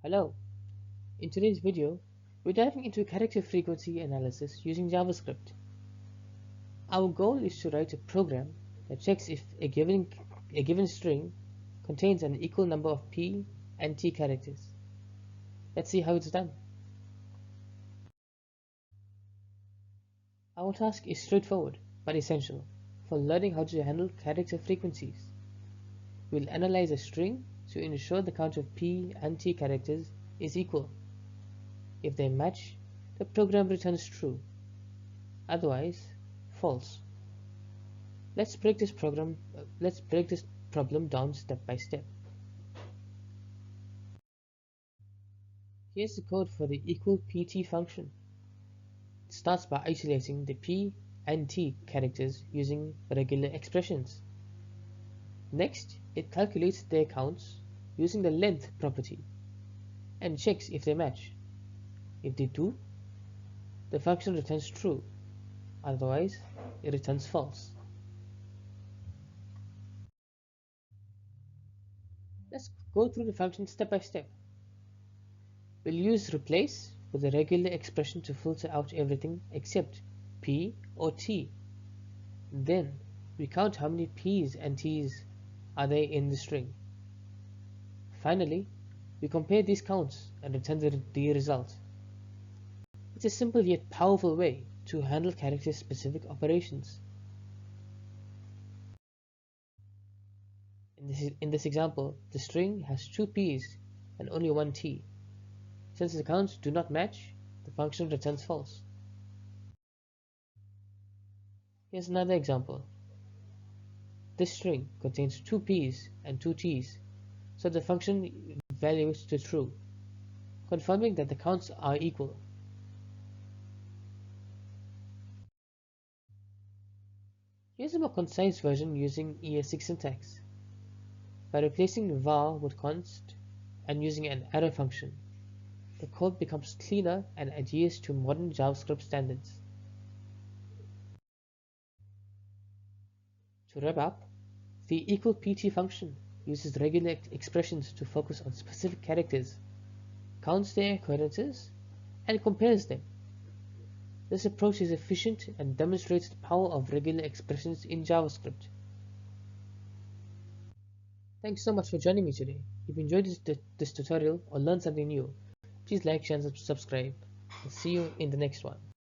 Hello, in today's video, we're diving into character frequency analysis using JavaScript. Our goal is to write a program that checks if a given string contains an equal number of p and t characters. Let's see how it's done. Our task is straightforward but essential for learning how to handle character frequencies. We'll analyze a string to ensure the count of p and t characters is equal. If they match, the program returns true. Otherwise, false. Let's break this problem down step by step. Here's the code for the equal pt function. It starts by isolating the p and t characters using regular expressions. Next, it calculates their counts using the length property and checks if they match. If they do, the function returns true. Otherwise, it returns false. Let's go through the function step by step. We'll use replace with a regular expression to filter out everything except p or t. Then we count how many p's and t's are there in the string. Finally, we compare these counts and return the result. It's a simple yet powerful way to handle character-specific operations. In this example, the string has 2 p's and only 1 t. Since the counts do not match, the function returns false. Here's another example. This string contains 2 p's and 2 t's, so the function evaluates to true, confirming that the counts are equal. Here's a more concise version using ES6 syntax. By replacing var with const and using an arrow function, the code becomes cleaner and adheres to modern JavaScript standards. To wrap up, the equal pt function uses regular expressions to focus on specific characters, counts their occurrences, and compares them. This approach is efficient and demonstrates the power of regular expressions in JavaScript. Thanks so much for joining me today. If you enjoyed this tutorial or learned something new, please like, share, and subscribe. I'll see you in the next one.